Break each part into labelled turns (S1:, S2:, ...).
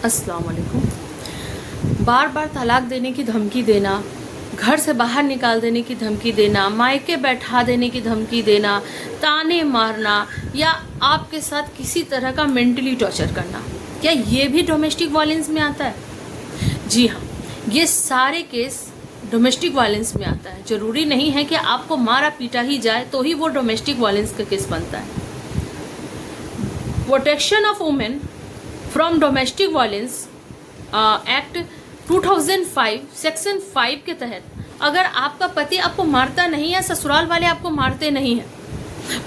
S1: अस्सलाम वालेकुम। बार बार तलाक देने की धमकी देना, घर से बाहर निकाल देने की धमकी देना, मायके बैठा देने की धमकी देना, ताने मारना या आपके साथ किसी तरह का मेंटली टॉर्चर करना, क्या ये भी डोमेस्टिक वायलेंस में आता है? जी हाँ, ये सारे केस डोमेस्टिक वायलेंस में आता है। ज़रूरी नहीं है कि आपको मारा पीटा ही जाए तो ही वो डोमेस्टिक वायलेंस का केस बनता है। Protection of women from domestic violence act 2005 section 5 के तहत अगर आपका पति आपको मारता नहीं है, ससुराल वाले आपको मारते नहीं हैं,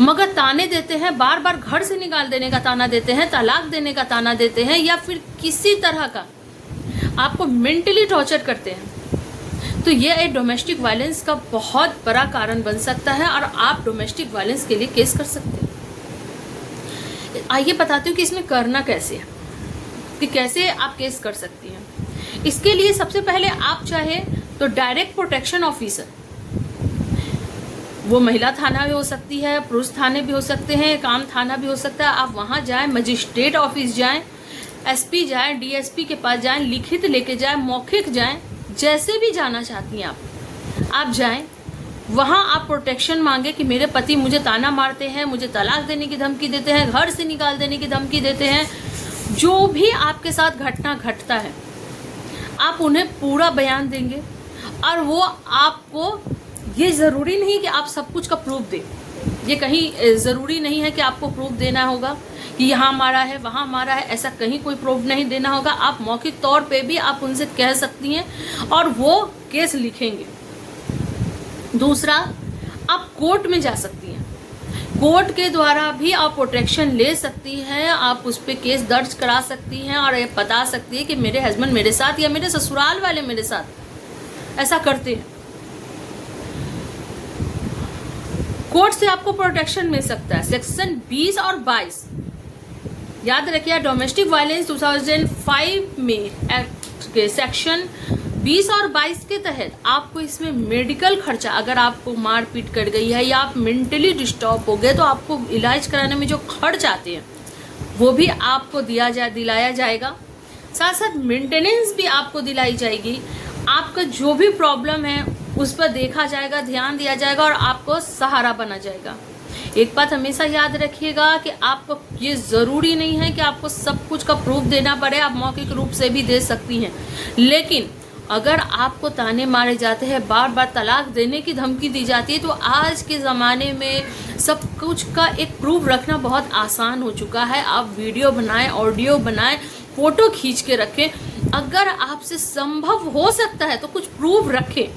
S1: मगर ताने देते हैं, बार बार घर से निकाल देने का ताना देते हैं, तलाक देने का ताना देते हैं, या फिर किसी तरह का आपको मेंटली टॉर्चर करते हैं, तो ये एक डोमेस्टिक वायलेंस का बहुत बड़ा कारण बन सकता है और आप डोमेस्टिक वायलेंस के लिए केस कर सकते हैं। आइए बताती हूँ कि इसमें करना कैसे है, कि कैसे आप केस कर सकती हैं। इसके लिए सबसे पहले आप चाहे तो डायरेक्ट प्रोटेक्शन ऑफिसर, वो महिला थाना भी हो सकती है, पुरुष थाने भी हो सकते हैं, काम थाना भी हो सकता है, आप वहाँ जाएं, मजिस्ट्रेट ऑफिस जाएं, एसपी जाएं, डीएसपी के पास जाएं, लिखित लेके जाएं, मौखिक जाएं, जैसे भी जाना चाहती हैं आप जाएं, वहाँ आप प्रोटेक्शन मांगे कि मेरे पति मुझे ताना मारते हैं, मुझे तलाक देने की धमकी देते हैं, घर से निकाल देने की धमकी देते हैं। जो भी आपके साथ घटना घटता है आप उन्हें पूरा बयान देंगे, और वो आपको, ये ज़रूरी नहीं कि आप सब कुछ का प्रूफ दें, ये कहीं ज़रूरी नहीं है कि आपको प्रूफ देना होगा कि यहाँ मारा है वहाँ मारा है, ऐसा कहीं कोई प्रूफ नहीं देना होगा। आप मौखिक तौर पे भी आप उनसे कह सकती हैं और वो केस लिखेंगे। दूसरा, आप कोर्ट में जा सकती हैं, कोर्ट के द्वारा भी आप प्रोटेक्शन ले सकती हैं, आप उस पर केस दर्ज करा सकती हैं और ये बता सकती है कि मेरे हस्बैंड मेरे साथ या मेरे ससुराल वाले मेरे साथ ऐसा करते हैं। कोर्ट से आपको प्रोटेक्शन मिल सकता है। सेक्शन 20 और 22 याद रखिए, डोमेस्टिक वायलेंस 2005 में एक्ट के सेक्शन 20 और 22 के तहत आपको इसमें मेडिकल खर्चा, अगर आपको मारपीट कर गई है या आप मेंटली डिस्टर्ब हो गए, तो आपको इलाज कराने में जो खर्च आते हैं वो भी आपको दिलाया जाएगा। साथ साथ मेंटेनेंस भी आपको दिलाई जाएगी। आपका जो भी प्रॉब्लम है उस पर देखा जाएगा, ध्यान दिया जाएगा और आपको सहारा बना जाएगा। एक बात हमेशा याद रखिएगा कि आपको ये ज़रूरी नहीं है कि आपको सब कुछ का प्रूफ देना पड़े, आप मौखिक रूप से भी दे सकती हैं। लेकिन अगर आपको ताने मारे जाते हैं, बार बार तलाक देने की धमकी दी जाती है, तो आज के ज़माने में सब कुछ का एक प्रूफ रखना बहुत आसान हो चुका है। आप वीडियो बनाएं, ऑडियो बनाएं, फ़ोटो खींच के रखें। अगर आपसे संभव हो सकता है तो कुछ प्रूफ रखें,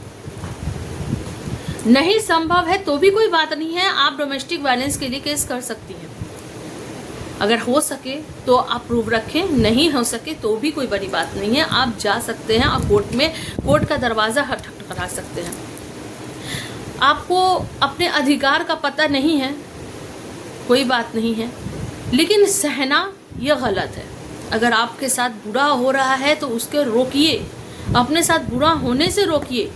S1: नहीं संभव है तो भी कोई बात नहीं है, आप डोमेस्टिक वायलेंस के लिए केस कर सकती हैं। अगर हो सके तो आप प्रूफ रखें, नहीं हो सके तो भी कोई बड़ी बात नहीं है, आप जा सकते हैं और कोर्ट का दरवाज़ा खटखटा सकते हैं। आपको अपने अधिकार का पता नहीं है, कोई बात नहीं है, लेकिन सहना ये गलत है। अगर आपके साथ बुरा हो रहा है तो उसके रोकिए, अपने साथ बुरा होने से रोकिए।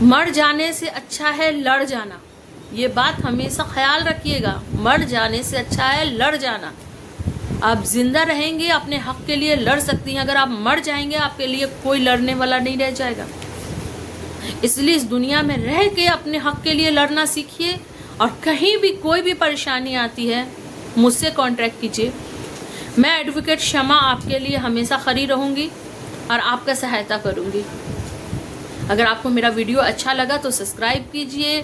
S1: मर जाने से अच्छा है लड़ जाना, ये बात हमेशा ख्याल रखिएगा। मर जाने से अच्छा है लड़ जाना। आप जिंदा रहेंगे, अपने हक के लिए लड़ सकती हैं, अगर आप मर जाएंगे आपके लिए कोई लड़ने वाला नहीं रह जाएगा। इसलिए इस दुनिया में रह के अपने हक के लिए लड़ना सीखिए, और कहीं भी कोई भी परेशानी आती है मुझसे कांटेक्ट कीजिए। मैं एडवोकेट शमा आपके लिए हमेशा खड़ी रहूँगी और आपका सहायता करूँगी। अगर आपको मेरा वीडियो अच्छा लगा तो सब्सक्राइब कीजिए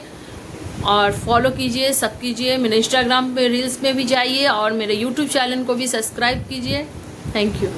S1: और फॉलो कीजिए, सब कीजिए। मेरे इंस्टाग्राम पे रील्स में भी जाइए और मेरे यूट्यूब चैनल को भी सब्सक्राइब कीजिए। Thank you.